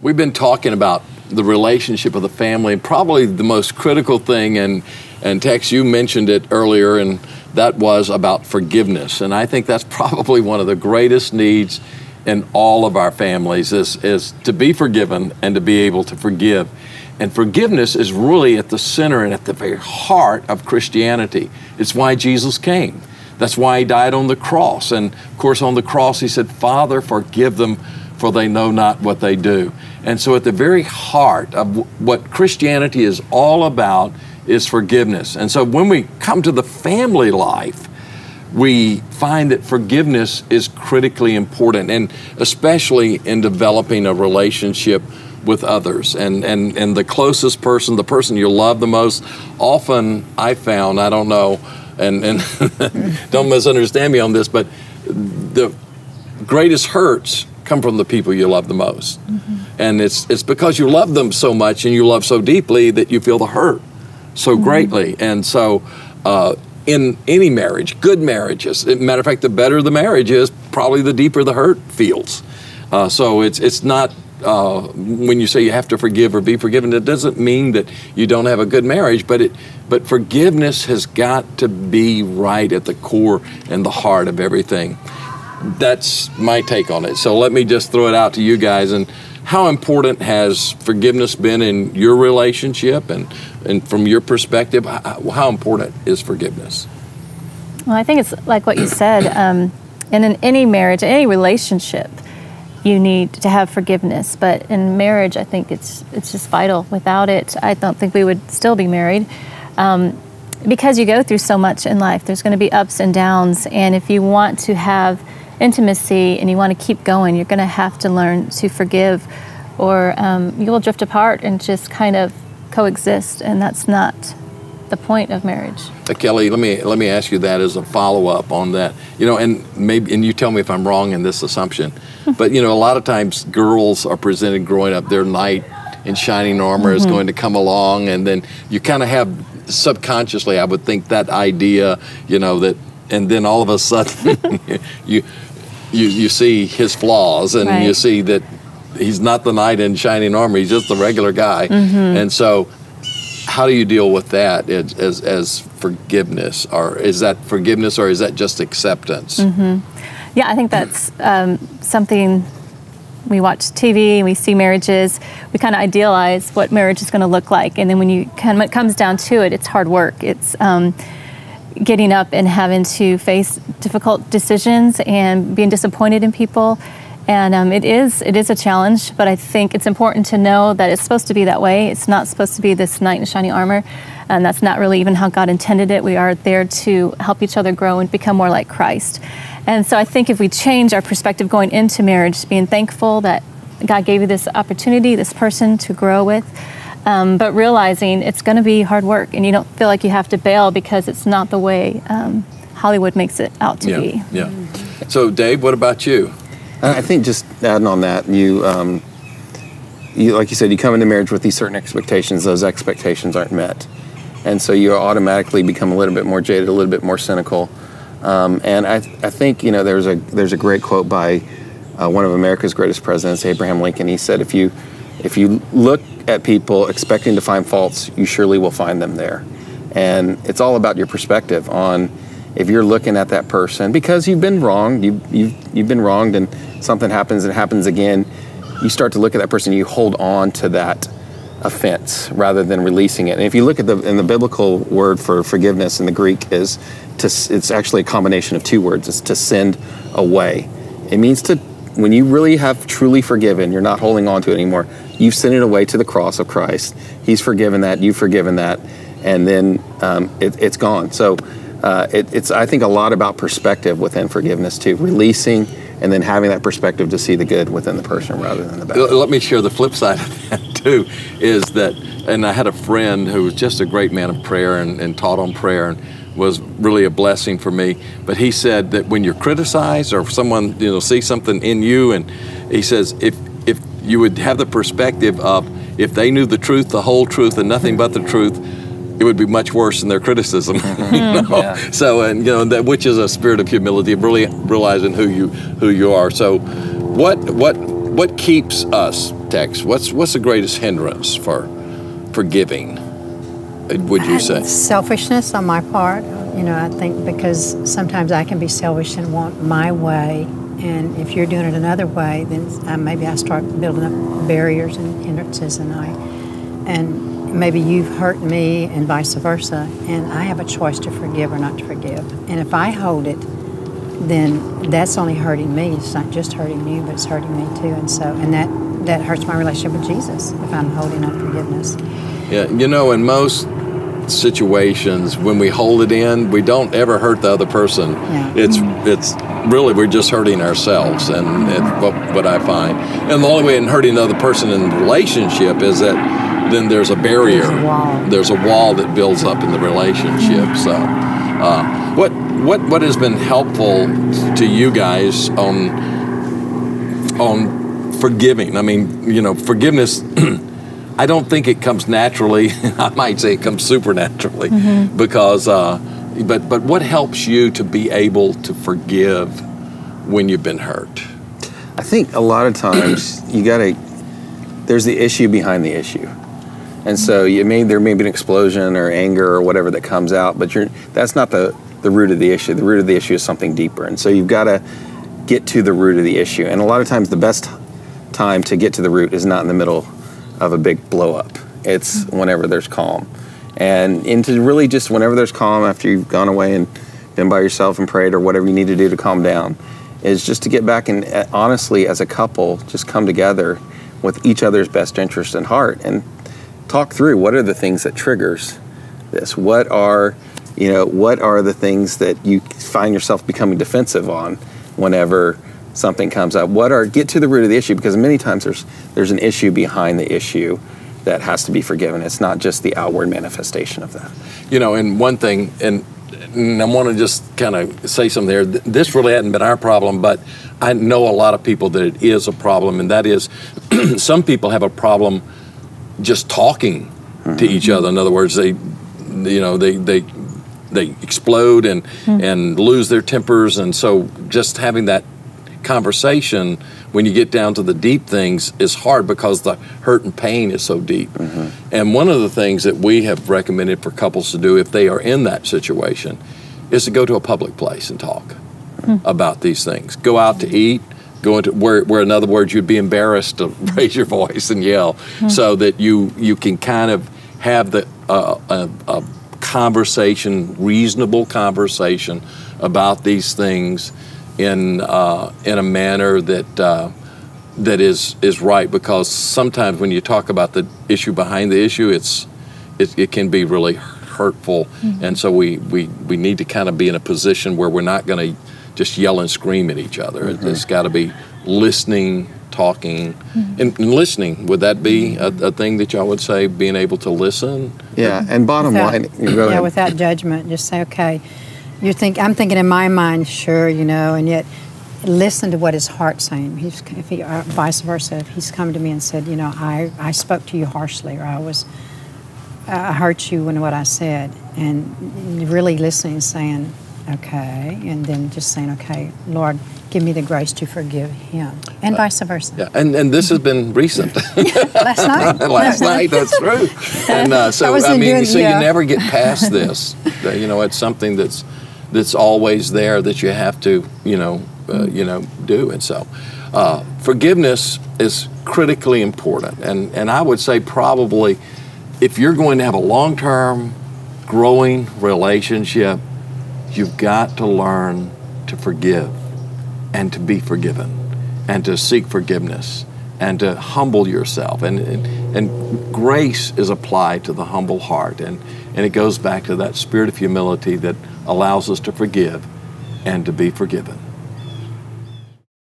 we've been talking about the relationship of the family, and probably the most critical thing, and Tex, you mentioned it earlier, and that was about forgiveness. And I think that's probably one of the greatest needs in all of our families is to be forgiven and to be able to forgive. And forgiveness is really at the center and at the very heart of Christianity. It's why Jesus came. That's why he died on the cross. And of course, on the cross, he said, Father, forgive them, for they know not what they do. And so at the very heart of what Christianity is all about is forgiveness. And so when we come to the family life, we find that forgiveness is critically important, and especially in developing a relationship with others. And the closest person, the person you love the most, often I found, I don't know, and don't misunderstand me on this, but the greatest hurts come from the people you love the most. And it's because you love them so much and you love so deeply that you feel the hurt so greatly. And so in any marriage, good marriages, as a matter of fact, the better the marriage is, probably the deeper the hurt feels. So it's not, when you say you have to forgive or be forgiven, it doesn't mean that you don't have a good marriage, but forgiveness has got to be right at the core and the heart of everything. That's my take on it. So let me just throw it out to you guys. And how important has forgiveness been in your relationship, and from your perspective, how important is forgiveness? Well, I think it's like what you said, and in any marriage, any relationship, you need to have forgiveness. But in marriage, I think it's just vital. Without it, I don't think we would still be married. Because you go through so much in life, there's going to be ups and downs, and if you want to have intimacy and you want to keep going, you're going to have to learn to forgive, or you will drift apart and just kind of coexist, and that's not the point of marriage. Kelly, let me ask you that as a follow-up on that. You know, and you tell me if I'm wrong in this assumption, but you know, a lot of times girls are presented growing up, their knight in shining armor is going to come along, and then you kind of have subconsciously, I would think, that idea, you know, that, and then all of a sudden you see his flaws, and you see that he's not the knight in shining armor, he's just the regular guy. And so how do you deal with that as forgiveness? Or is that forgiveness, or is that just acceptance? Yeah, I think that's something. We watch TV and we see marriages, we kind of idealize what marriage is going to look like, and then when it comes down to it, it's hard work. It's getting up and having to face difficult decisions and being disappointed in people, and it is a challenge. But I think it's important to know that it's supposed to be that way. It's not supposed to be this knight in shining armor, and that's not really even how God intended it. We are there to help each other grow and become more like Christ. And so I think if we change our perspective going into marriage, being thankful that God gave you this opportunity, this person to grow with, but realizing it's going to be hard work, and you don't feel like you have to bail because it's not the way Hollywood makes it out to be. Yeah. So Dave, what about you? I think just adding on that, you like you said, you come into marriage with these certain expectations. Those expectations aren't met, and so you automatically become a little bit more jaded, a little bit more cynical. And I think, you know, there's a great quote by one of America's greatest presidents, Abraham Lincoln. He said, if you look at people expecting to find faults, you surely will find them there. And it's all about your perspective on, if you're looking at that person because you've been wronged, you've been wronged, and something happens and it happens again, you start to look at that person, you hold on to that offense rather than releasing it. And if you look at in the biblical word for forgiveness in the Greek it's actually a combination of two words. It's to send away. It means to, when you really have truly forgiven, you're not holding on to it anymore. You've sent it away to the cross of Christ. He's forgiven that, you've forgiven that, and then it's gone. So it's, I think, a lot about perspective within forgiveness too, releasing and then having that perspective to see the good within the person rather than the bad. Let me share the flip side of that too, is that, and I had a friend who was just a great man of prayer and taught on prayer, and was really a blessing for me. But he said that when you're criticized, or if someone, you know, sees something in you, and he says if you would have the perspective of, if they knew the truth, the whole truth, and nothing but the truth, it would be much worse than their criticism. You know? Yeah. So, and you know, that, which is a spirit of humility, of really realizing who you are. So what what keeps us, Tex? What's the greatest hindrance for forgiving, would you say? Selfishness on my part. You know, I think because sometimes I can be selfish and want my way, and if you're doing it another way, then maybe I start building up barriers and hindrances, and maybe you've hurt me and vice versa, and I have a choice to forgive or not to forgive. And if I hold it, then that's only hurting me. It's not just hurting you, but it's hurting me too. And that hurts my relationship with Jesus if I'm holding unforgiveness. Yeah, you know, in most situations, when we hold it in, we don't ever hurt the other person. Yeah. It's really, we're just hurting ourselves, and it's what I find. And the only way in hurting the other person in the relationship is that then there's a barrier. There's a wall that builds up in the relationship. So, what has been helpful to you guys on forgiving? I mean, you know, forgiveness. I don't think it comes naturally. I might say it comes supernaturally, because. But what helps you to be able to forgive when you've been hurt? I think a lot of times there's the issue behind the issue. And so there may be an explosion or anger or whatever that comes out, but that's not the root of the issue. The root of the issue is something deeper. And so you've got to get to the root of the issue. And a lot of times the best time to get to the root is not in the middle of a big blow up. It's whenever there's calm. And into really just whenever there's calm, after you've gone away and been by yourself and prayed or whatever you need to do to calm down, is just to get back and honestly, as a couple, just come together with each other's best interest in heart and talk through what are the things that triggers this. What are the things that you find yourself becoming defensive on whenever something comes up? Get to the root of the issue, because many times there's an issue behind the issue that has to be forgiven. It's not just the outward manifestation of that. You know, and one thing, and I want to just kind of say something there. This really hadn't been our problem, but I know a lot of people that it is a problem, and that is some people have a problem just talking to each other. In other words, they explode and lose their tempers, and so just having that conversation when you get down to the deep things is hard because the hurt and pain is so deep. And one of the things that we have recommended for couples to do if they are in that situation is to go to a public place and talk about these things. Go out to eat, go into where in other words you'd be embarrassed to raise your voice and yell, so that you can kind of have a conversation, reasonable conversation about these things in a manner that is right, because sometimes when you talk about the issue behind the issue, it can be really hurtful, and so we need to kind of be in a position where we're not going to just yell and scream at each other. It's got to be listening, talking, and listening. Would that be a thing that y'all would say, being able to listen? Yeah, and bottom line, go ahead. Without judgment, just say, okay. I'm thinking in my mind, sure, and yet listen to what his heart's saying. Vice versa, if he's come to me and said, I spoke to you harshly, or I hurt you in what I said, and really listening and saying, okay, and then just saying, okay, Lord, give me the grace to forgive him, and vice versa. Yeah, and this has been recent. Last night. Last night, that's true. And so you never get past this. It's something that's always there that you have to, do. And so forgiveness is critically important. And I would say probably if you're going to have a long-term growing relationship, you've got to learn to forgive and to be forgiven and to seek forgiveness and to humble yourself. And grace is applied to the humble heart. And it goes back to that spirit of humility that allows us to forgive and to be forgiven.